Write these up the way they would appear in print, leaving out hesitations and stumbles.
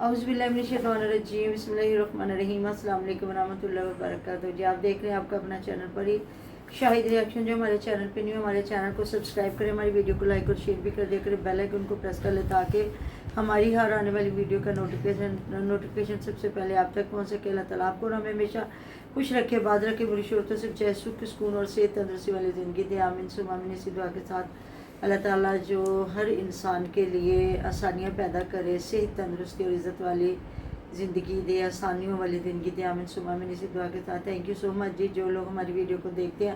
औज़ुबिल्लाहिमिनश्शैतानिर्रजीम बिस्मिल्लाहिर्रहमानिर्रहीम अस्सलाम वालेकुम वरहमतुल्लाहि वबरकातुहू। जी आप देख रहे हैं आपका अपना चैनल पर ही शाहिद रिएक्शन। जो हमारे चैनल पे न्यू, हमारे चैनल को सब्सक्राइब करें, हमारी वीडियो को लाइक और शेयर भी कर दिया करें, बेल आइकन को प्रेस कर लें ताकि हमारी हर आने वाली वीडियो का नोटिफिकेशन सबसे पहले आप तक पहुँच सके। अल्लाह ताला आपको हमें हमेशा खुश रखे, बात रखे, बुरी शोरतों से बचाए, सुख सुकून और सेहत तंदुरुस्ती वाली ज़िंदगी दे। आमीन सुम्मा आमीन। इसी दुआ के साथ अल्लाह ताला जो हर इंसान के लिए आसानियाँ पैदा करे, सेहत तंदुरुस्ती और इज़्ज़त वाली ज़िंदगी दे, आसानियों वाली ज़िंदगी दे। आमीन सुम्मा आमीन। इसी दुआ के साथ थैंक यू सो मच जी। जो लोग हमारी वीडियो को देखते हैं,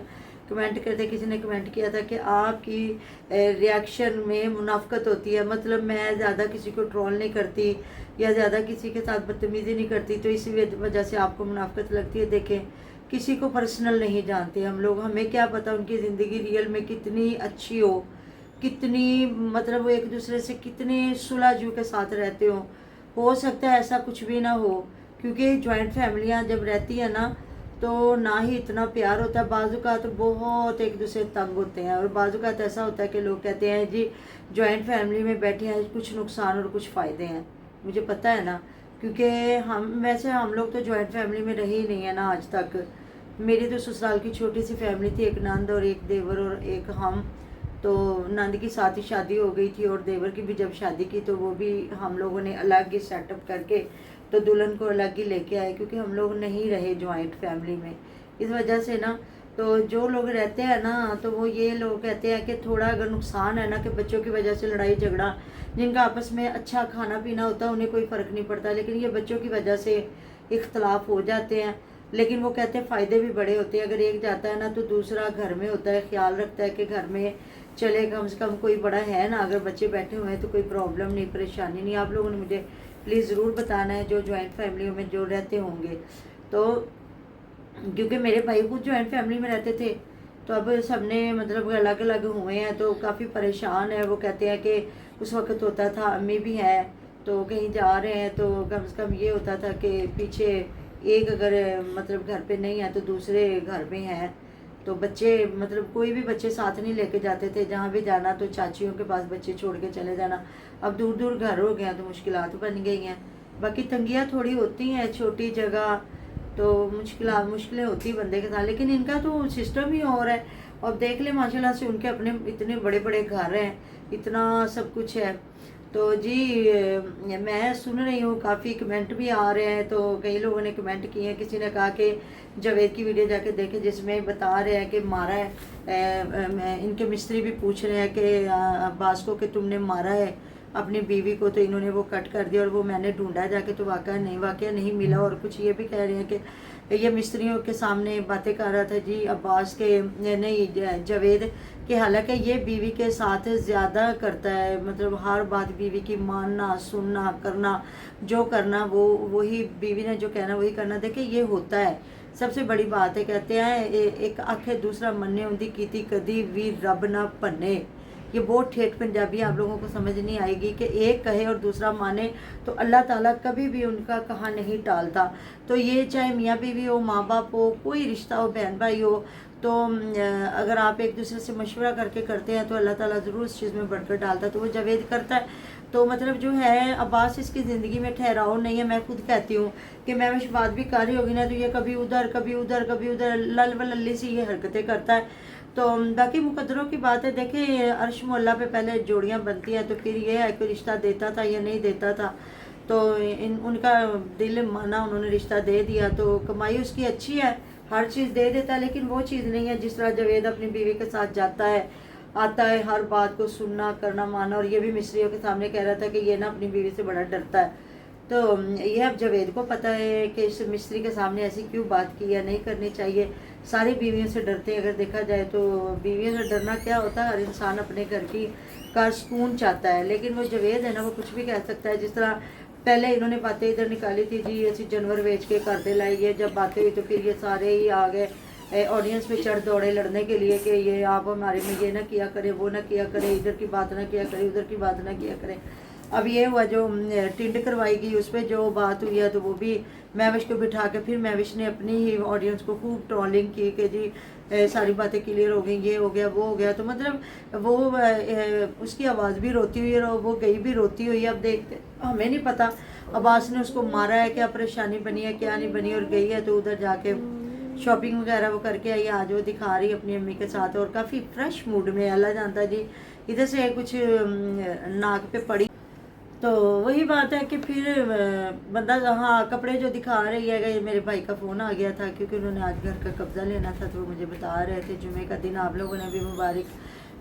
कमेंट करते हैं, किसी ने कमेंट किया था कि आपकी रिएक्शन में मुनाफ़कत होती है, मतलब मैं ज़्यादा किसी को ट्रोल नहीं करती या ज़्यादा किसी के साथ बदतमीज़ी नहीं करती, तो इसी वजह से आपको मुनाफ़कत लगती है। देखें, किसी को पर्सनल नहीं जानते हम लोग, हमें क्या पता उनकी ज़िंदगी रियल में कितनी अच्छी कितनी मतलब वो एक दूसरे से कितने सुलह-जू के साथ रहते हो सकता है ऐसा कुछ भी ना हो, क्योंकि जॉइंट फैमिलियाँ जब रहती है ना तो ना ही इतना प्यार होता है, बाज़ तो बहुत एक दूसरे तंग होते हैं। और बाज़ ऐसा होता है कि लोग कहते हैं जी जॉइंट फैमिली में बैठे हैं, कुछ नुकसान और कुछ फ़ायदे हैं। मुझे पता है ना, क्योंकि हम लोग तो जॉइंट फैमिली में रहे ही नहीं है ना आज तक। मेरी तो ससुराल की छोटी सी फैमिली थी, एक नंद और एक देवर और एक हम। तो नंद की साथ ही शादी हो गई थी और देवर की भी जब शादी की तो वो भी हम लोगों ने अलग ही सेटअप करके तो दुल्हन को अलग ही लेके आए, क्योंकि हम लोग नहीं रहे जॉइंट फैमिली में। इस वजह से ना तो जो लोग रहते हैं ना तो वो ये लोग कहते हैं कि थोड़ा अगर नुकसान है ना कि बच्चों की वजह से लड़ाई झगड़ा, जिनका आपस में अच्छा खाना पीना होता है उन्हें कोई फ़र्क नहीं पड़ता, लेकिन ये बच्चों की वजह से इख्तलाफ हो जाते हैं। लेकिन वो कहते हैं फ़ायदे भी बड़े होते हैं, अगर एक जाता है ना तो दूसरा घर में होता है, ख्याल रखता है कि घर में चले, कम से कम कोई बड़ा है ना, अगर बच्चे बैठे हुए हैं तो कोई प्रॉब्लम नहीं, परेशानी नहीं। आप लोगों ने मुझे प्लीज़ ज़रूर बताना है जो जॉइंट फैमिलियों में जो रहते होंगे। तो क्योंकि मेरे भाई खुद जॉइंट फैमिली में रहते थे, तो अब सबने मतलब अलग अलग हुए हैं तो काफ़ी परेशान है। वो कहते हैं कि उस वक्त होता था, अम्मी भी है तो कहीं जा रहे हैं तो कम से कम ये होता था कि पीछे एक अगर मतलब घर पे नहीं है तो दूसरे घर में है, तो बच्चे मतलब कोई भी बच्चे साथ नहीं लेके जाते थे, जहाँ भी जाना तो चाचियों के पास बच्चे छोड़ के चले जाना। अब दूर दूर घर हो गए हैं तो मुश्किलात बन गई हैं। बाकी तंगियाँ थोड़ी होती हैं, छोटी जगह तो मुश्किलें होती बंदे के साथ, लेकिन इनका तो सिस्टम ही और है। और देख ले माशाल्लाह से उनके अपने इतने बड़े बड़े घर हैं, इतना सब कुछ है। तो जी मैं सुन रही हूँ काफ़ी कमेंट भी आ रहे हैं, तो कई लोगों ने कमेंट किए हैं। किसी ने कहा कि जावेद की वीडियो जाके देखें जिसमें बता रहे हैं कि मारा है। इनके मिस्त्री भी पूछ रहे हैं कि अब्बास को कि तुमने मारा है अपनी बीवी को, तो इन्होंने वो कट कर दिया और वो मैंने ढूंढा जाके तो वाकई नहीं मिला। और कुछ ये भी कह रहे हैं कि ये मिस्त्रियों के सामने बातें कर रहा था जी अब्बास के नहीं जावेद कि हालांकि ये बीवी के साथ ज़्यादा करता है, मतलब हर बात बीवी की मानना सुनना करना, जो करना वो वही बीवी ने जो कहना वही करना। देखिए ये होता है, सबसे बड़ी बात है, कहते हैं एक आखे दूसरा मन्ने उनकी कीती कदी भी रब ना भन्ने। ये बहुत ठेठ पंजाबी आप लोगों को समझ नहीं आएगी कि एक कहे और दूसरा माने, तो अल्लाह ताला कभी भी उनका कहा नहीं टालता। तो ये चाहे मियाँ बीवी हो, माँ बाप हो, कोई रिश्ता हो, बहन भाई हो, तो अगर आप एक दूसरे से मशवरा करके करते हैं तो अल्लाह ताला ज़रूर उस चीज़ में बढ़कर डालता है। तो वो जावेद करता है, तो मतलब जो है अब्बास इसकी ज़िंदगी में ठहराव नहीं है। मैं खुद कहती हूँ कि मैं विश बात भी कर रही होगी ना तो ये कभी उधर कभी उधर कभी उधर लल व लल्ली सी ये हरकतें करता है। तो बाकी मुकद्दरों की बात है। देखिए अर्श मोहल्ला पे पहले जोड़ियाँ बनती हैं, तो फिर ये है कि रिश्ता देता था या नहीं देता था, तो उनका दिल माना, उन्होंने रिश्ता दे दिया, तो कमाई उसकी अच्छी है, हर चीज़ दे देता है, लेकिन वो चीज़ नहीं है जिस तरह जावेद अपनी बीवी के साथ जाता है आता है, हर बात को सुनना करना माना। और ये भी मिस्त्रियों के सामने कह रहा था कि ये ना अपनी बीवी से बड़ा डरता है। तो ये अब जावेद को पता है कि इस मिस्त्री के सामने ऐसी क्यों बात की या नहीं करनी चाहिए। सारी बीवियों से डरते हैं, अगर देखा जाए तो बीवियों से डरना क्या होता है, हर इंसान अपने घर की का सुकून चाहता है, लेकिन वो जावेद है ना वो कुछ भी कह सकता है। जिस तरह पहले इन्होंने बातें इधर निकाली थी जी ऐसी जानवर बेच के करते लाई है, जब बातें हुई तो फिर ये सारे ही आ गए ऑडियंस पे चढ़ दौड़े लड़ने के लिए कि ये आप हमारे में ये ना किया करे, वो ना किया करे, इधर की बात ना किया करे, उधर की बात ना किया करे। अब ये हुआ जो टिंड करवाई गई उस पर जो बात हुई है, तो वो भी महविश को बिठा के फिर महविश ने अपनी ही ऑडियंस को खूब ट्रोलिंग की कि जी सारी बातें क्लियर हो गई, ये हो गया वो हो गया। तो मतलब वो उसकी आवाज़ भी रोती हुई है और वो गई भी रोती हुई है। अब देखते हमें नहीं पता, अब्बास ने उसको मारा है, क्या परेशानी बनी है क्या नहीं बनी, और गई है तो उधर जाके शॉपिंग वगैरह वो करके आई, आज वो दिखा रही अपनी अम्मी के साथ और काफ़ी फ्रेश मूड में, अल्लाह जानता जी। इधर से कुछ नाक पे पड़ी तो वही बात है कि फिर बंदा, हाँ कपड़े जो दिखा रही है कि मेरे भाई का फ़ोन आ गया था क्योंकि उन्होंने आज घर का कब्ज़ा लेना था, तो वो मुझे बता रहे थे जुमे का दिन आप लोगों ने भी मुबारक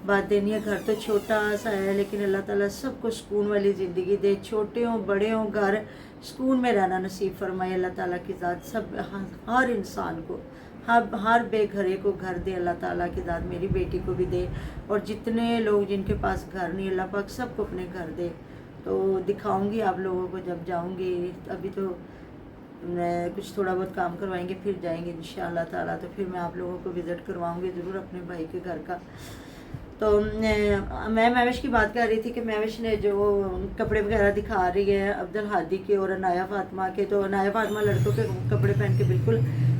बात देनी है। घर तो छोटा सा है लेकिन अल्लाह ताला सबको सुकून वाली ज़िंदगी दे, छोटे हों बड़े हों, घर सुकून में रहना नसीब फरमाए अल्लाह ताला की ज़ात। सब हर इंसान को, हर बेघरे को घर दे अल्लाह ताला की ज़ात, मेरी बेटी को भी दे, और जितने लोग जिनके पास घर नहीं अल्लाह पाक सबको अपने घर दे। तो दिखाऊंगी आप लोगों को जब जाऊंगी, अभी तो मैं कुछ थोड़ा बहुत काम करवाएंगे फिर जाएंगे इंशाअल्लाह ताला, तो फिर मैं आप लोगों को विज़िट करवाऊंगी ज़रूर अपने भाई के घर का। तो मैं महविश की बात कर रही थी कि महविश ने जो कपड़े वगैरह दिखा रही है अब्दुल हादी के और अनाया फातिमा के, तो अनाया फातिमा लड़कों के कपड़े पहन के बिल्कुल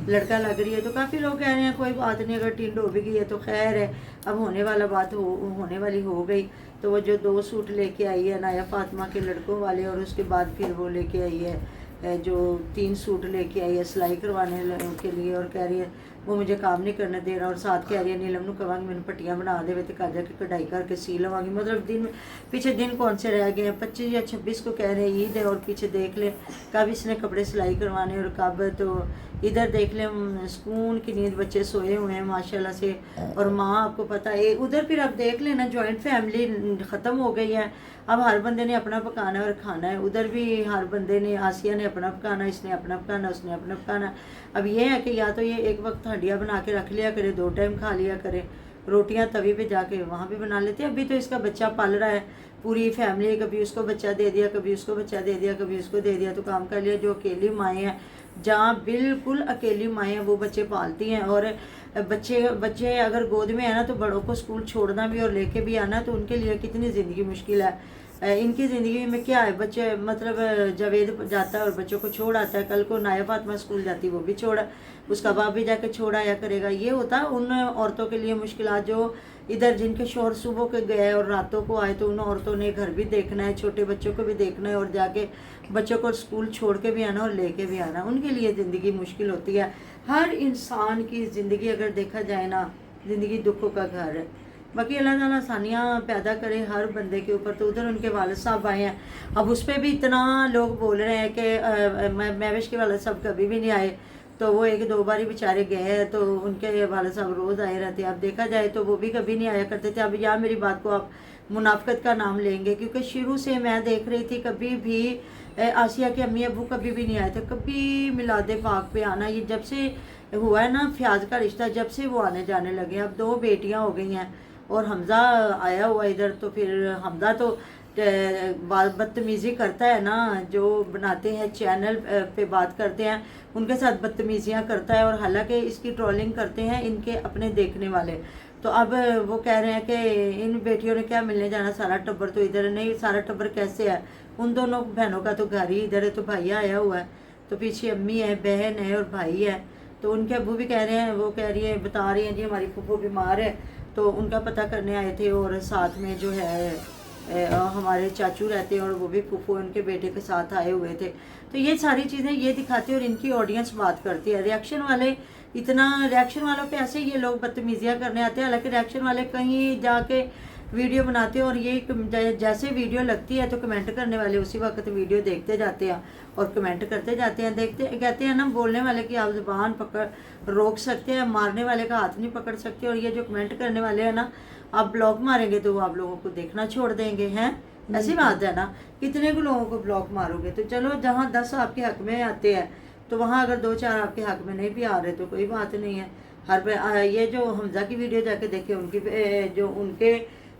लड़का लग रही है। तो काफ़ी लोग कह रहे हैं कोई बात नहीं, अगर टिंड हो भी गई है तो खैर है, अब होने वाला बात होने वाली हो गई। तो वो जो 2 सूट लेके आई है अनाया फातिमा के लड़कों वाले, और उसके बाद फिर वो लेके आई है जो 3 सूट लेके आई है सिलाई करवाने के लिए, और कह रही है वो मुझे काम नहीं करने दे रहा, और साथ कह रही है नीलम नूं कहांगी मैंने पट्टियां बना दे तो कहा जाके कढ़ाई करके सी लवांगी। मतलब दिन पीछे दिन कौन से रह गए हैं, 25 या 26 को कह रहे हैं ईद है, और पीछे देख ले कब इसने कपड़े सिलाई करवाने और कब। तो इधर देख ले सुकून की नींद, बच्चे सोए हुए हैं माशाल्लाह से, और माँ आपको पता है उधर फिर अब देख लेना जॉइंट फैमिली ख़त्म हो गई है, अब हर बंदे ने अपना पकाना और खाना है। उधर भी हर बंदे ने, आसिया ने अपना पकाना, इसने अपना पकाना, उसने अपना पकाना। अब ये है कि या तो ये एक वक्त हंडिया बना के रख लिया करे, 2 टाइम खा लिया करे, रोटियां तवी पे जाके वहाँ भी बना लेते हैं। अभी तो इसका बच्चा पल रहा है, पूरी फैमिली कभी उसको बच्चा दे दिया, कभी उसको बच्चा दे दिया, कभी उसको दे दिया, तो काम कर लिया। जो अकेली माएँ हैं, जहाँ बिल्कुल अकेली माएँ हैं वो बच्चे पालती हैं, और बच्चे अगर गोद में है ना तो बड़ों को स्कूल छोड़ना भी और लेके भी आना, तो उनके लिए कितनी ज़िंदगी मुश्किल है। इनकी ज़िंदगी में क्या है, बच्चे मतलब जावेद जाता है और बच्चों को छोड़ आता है, कल को नाया फातिमा स्कूल जाती वो भी छोड़ा, उसका बाप भी जाके छोड़ आया करेगा। ये होता है उन औरतों के लिए मुश्किल जो इधर जिनके शोहर सुबह के गए और रातों को आए, तो उन औरतों ने घर भी देखना है, छोटे बच्चों को भी देखना है, और जाके बच्चों को स्कूल छोड़ के भी आना और लेके भी आना, उनके लिए ज़िंदगी मुश्किल होती है। हर इंसान की ज़िंदगी अगर देखा जाए ना, ज़िंदगी दुखों का घर है। बाकी अल्लाह ताला आसानियाँ पैदा करे हर बंदे के ऊपर। तो उधर उनके वालिद साहब आए हैं, अब उस पर भी इतना लोग बोल रहे हैं कि महविश के वालिद साहब कभी भी नहीं आए, तो वो 1-2 बार ही बेचारे गए हैं, तो उनके वालिद साहब रोज़ आए रहते हैं। अब देखा जाए तो वो भी कभी नहीं आया करते थे। अब यहाँ मेरी बात को आप मुनाफिकत का नाम लेंगे, क्योंकि शुरू से मैं देख रही थी कभी भी आसिया के अम्मी अबू कभी भी नहीं आए थे, कभी मिलाद पाक पे आना। ये जब से हुआ है ना फ्याज का रिश्ता, जब से वो आने जाने लगे। अब 2 बेटियां हो गई हैं और हमज़ा आया हुआ इधर, तो फिर हमज़ा तो बदतमीज़ी करता है ना, जो बनाते हैं चैनल पे बात करते हैं उनके साथ बदतमीज़ियाँ करता है, और हालांकि इसकी ट्रोलिंग करते हैं इनके अपने देखने वाले। तो अब वो कह रहे हैं कि इन बेटियों ने क्या मिलने जाना, सारा टब्बर तो इधर नहीं। सारा टब्बर कैसे है, उन दोनों बहनों का तो घर ही इधर है, तो भाई आया हुआ है, तो पीछे अम्मी है, बहन है और भाई है। तो उनके अब्बू भी कह रहे हैं, वो कह रही है, बता रही हैं जी हमारी फूफो बीमार है, तो उनका पता करने आए थे, और साथ में जो है हमारे चाचू रहते हैं और वो भी फूफो उनके बेटे के साथ आए हुए थे। तो ये सारी चीज़ें ये दिखाती है और इनकी ऑडियंस बात करती है। रिएक्शन वाले इतना, रिएक्शन वालों पे ऐसे ये लोग बदतमीज़ियाँ करने आते हैं, हालांकि रिएक्शन वाले कहीं जाके वीडियो बनाते हैं, और ये जैसे वीडियो लगती है तो कमेंट करने वाले उसी वक्त वीडियो देखते जाते हैं और कमेंट करते जाते हैं। देखते कहते हैं ना, बोलने वाले की आप ज़ुबान पकड़ रोक सकते हैं, मारने वाले का हाथ नहीं पकड़ सकते, और ये जो कमेंट करने वाले हैं ना, आप ब्लॉक मारेंगे तो वो आप लोगों को देखना छोड़ देंगे हैं। ऐसी बात है ना, कितने को लोगों को ब्लॉक मारोगे। तो चलो, जहाँ 10 आपके हक में आते हैं तो वहाँ अगर 2-4 आपके हक में नहीं भी आ रहे तो कोई बात नहीं है। ये जो हमज़ा की वीडियो जाके देखे, उनकी जो उनके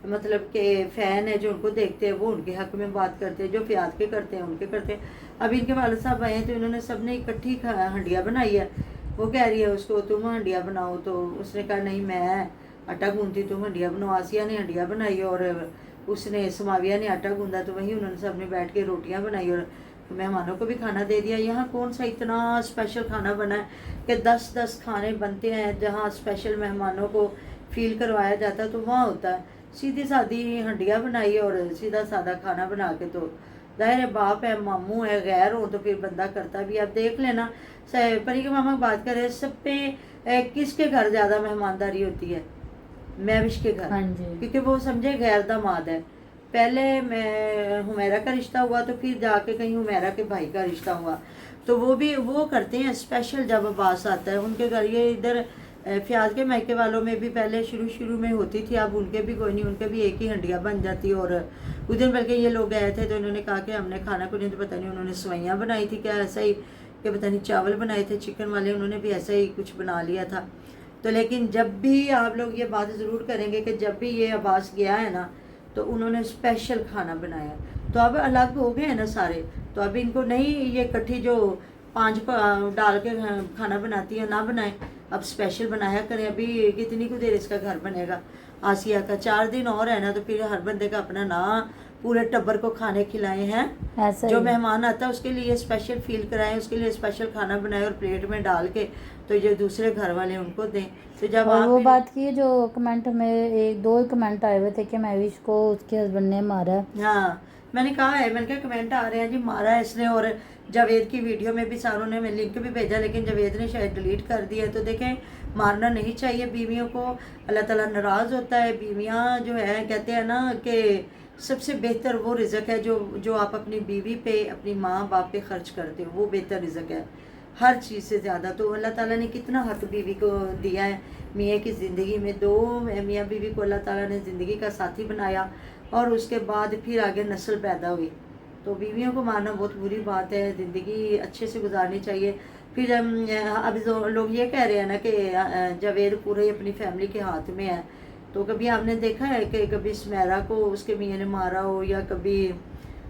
मतलब के फ़ैन है जो उनको देखते हैं वो उनके हक में बात करते हैं, जो फ्याज के करते हैं उनके करते हैं। अब इनके वालिद साहब आए हैं तो इन्होंने सबने इकट्ठी हंडिया बनाई है। वो कह रही है उसको तुम हंडिया बनाओ, तो उसने कहा नहीं मैं आटा गूंथती, तुम हंडिया बनाओ। आसिया ने हंडिया बनाई और उसने समाविया ने आटा गूंदा, तो वहीं उन्होंने सबने बैठ के रोटियां बनाई और मेहमानों को भी खाना दे दिया। यहाँ कौन सा इतना स्पेशल खाना बना है कि 10-10 खाने बनते हैं। जहाँ स्पेशल मेहमानों को फील करवाया जाता है तो वहाँ होता है सीधी सादी हंडिया बनाई और सीधा सादा खाना बना के तो ظاہر ہے باپ ہے ماموں ہے غیر ہو تو پھر بندہ کرتا بھی. آپ دیکھ لینا پری کے ماما بات کریں سب پہ کس کے گھر زیادہ مہمانداری ہوتی ہے؟ مہوش کے گھر, کیونکہ وہ سمجھے غیر داماد ہے. پہلے میں حمیرہ کا رشتہ ہوا تو پھر جا کے کہیں حمیرہ کے بھائی کا رشتہ ہوا تو وہ بھی وہ کرتے ہیں اسپیشل. جب عباس آتا ہے ان کے گھر, یہ ادھر فیاض کے مائکے والوں میں بھی پہلے شروع میں ہوتی تھی, اب ان کے بھی کوئی نہیں, ان کے بھی ایک ہی ہنڈیا بن جاتی. اور ادھر بلکہ یہ لوگ گئے تھے تو انہوں نے کہا کہ ہم نے کھانا کو نہیں, تو پتہ نہیں انہوں نے سوئیاں بنائی تھی کیا ایسا ہی, کہ پتہ نہیں چاول بنائے تھے چکن والے, انہوں نے بھی ایسا ہی کچھ بنا لیا تھا. تو لیکن جب بھی آپ لوگ یہ بات ضرور کریں گے کہ جب بھی یہ عباس گیا ہے نا تو انہوں نے اسپیشل کھانا بنایا. تو اب الگ ہو گئے ہیں نا سارے, تو اب ان کو نہیں یہ کٹھی جو 5 ڈال کے کھانا بناتی ہے نہ بنائیں, اب اسپیشل بنایا کریں. ابھی کتنی کو دیر اس کا گھر بنے گا آسیہ کا, 4 دن اور ہے نا, تو پھر ہر بندے کا اپنا نہ پورے ٹبر کو کھانے کھلائے ہیں. جو مہمان آتا ہے اس کے لیے اسپیشل فیل کرائیں, اس کے لیے اسپیشل کھانا بنائے اور پلیٹ میں ڈال کے تو جو دوسرے گھر والے ان کو دیں. تو جب اور آپ وہ بات کی جو کمنٹ میں 2 کمنٹ آئے ہوئے تھے کہ مہوش کو اس کے ہسبینڈ نے مارا ہے. ہاں میں نے کہا ہے, میں نے کہا کمنٹ آ رہے ہیں جی مارا ہے اس نے, اور جاوید کی ویڈیو میں بھی ساروں نے لنک بھی بھیجا لیکن جاوید نے شاید ڈیلیٹ کر دیا. تو دیکھیں مارنا نہیں چاہیے بیویوں کو, اللہ تعالیٰ ناراض ہوتا ہے. بیویاں جو ہے کہتے ہیں نا کہ سب سے بہتر وہ رزق ہے جو آپ اپنی بیوی پہ اپنی ماں باپ پہ خرچ کرتے ہو, وہ بہتر رزق ہے ہر چیز سے زیادہ. تو اللہ تعالیٰ نے کتنا حق بیوی کو دیا ہے میاں کی زندگی میں. 2 میاں بیوی کو اللہ تعالیٰ نے زندگی کا ساتھی بنایا اور اس کے بعد پھر آگے نسل پیدا ہوئی. تو بیویوں کو مارنا بہت بری بات ہے, زندگی اچھے سے گزارنی چاہیے. پھر اب لوگ یہ کہہ رہے ہیں نا کہ جاوید پورے اپنی فیملی کے ہاتھ میں ہے. تو کبھی آپ نے دیکھا ہے کہ کبھی سمیرہ کو اس کے میاں نے مارا ہو, یا کبھی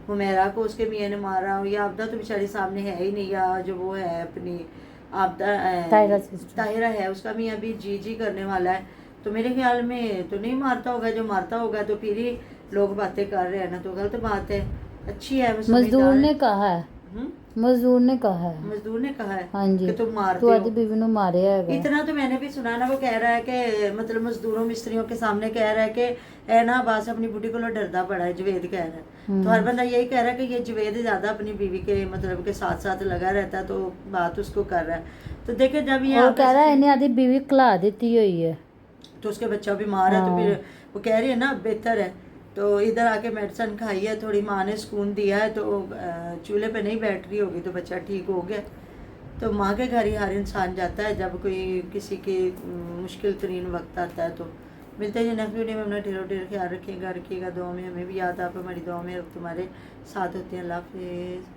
حمیرہ کو اس کے میاں نے مارا ہو, یا عابدہ تو بیچاری سامنے ہے ہی نہیں, یا جو وہ ہے اپنی عابدہ طاہرہ ہے اس کا میاں بھی جی کرنے والا ہے. تو میرے خیال میں تو نہیں مارتا ہوگا, جو مارتا ہوگا تو پھر ہی لوگ باتیں کر رہے ہیں نا, تو غلط بات ہے. اچھی ہے مزدور نے کہا ہے, مزدور نے کہا ہے ہاں جی کہ تم مارتے ہو, بیوی نو ماریا ہے. اتنا تو میں نے بھی سنا نا, وہ کہہ رہا ہے کہ مطلب مزدوروں مستریوں کے سامنے کہہ رہا ہے کہ اے نا عباس اپنی بڈی کو ڈردا پڑا ہے, جاوید کہہ رہا ہے. تو ہر بندہ یہی کہہ رہا ہے کہ یہ جاوید زیادہ اپنی بیوی کے مطلب کے ساتھ لگا رہتا ہے, تو بات اس کو کر رہا ہے. تو دیکھیں جب یہ اور کہہ رہا ہے انہیں آدھی بیوی کھلا دیتی ہوئی ہے تو اس کے بچہ بیمار ہے, تو پھر وہ کہہ رہی ہے نا بہتر ہے تو ادھر آ کے میڈیسن کھائی ہے, تھوڑی ماں نے سکون دیا ہے, تو چولہے پہ نہیں بیٹھ رہی ہوگی تو بچہ ٹھیک ہو گیا. تو ماں کے گھر ہی ہر انسان جاتا ہے جب کوئی کسی کی مشکل ترین وقت آتا ہے. تو ملتے ہیں نیکسٹ ویڈیو میں, اپنا ڈھیر خیال رکھیے گا دعاؤں میں, ہمیں بھی یاد آپ ہماری دعاؤں میں تمہارے ساتھ ہوتے ہیں. اللہ حافظ.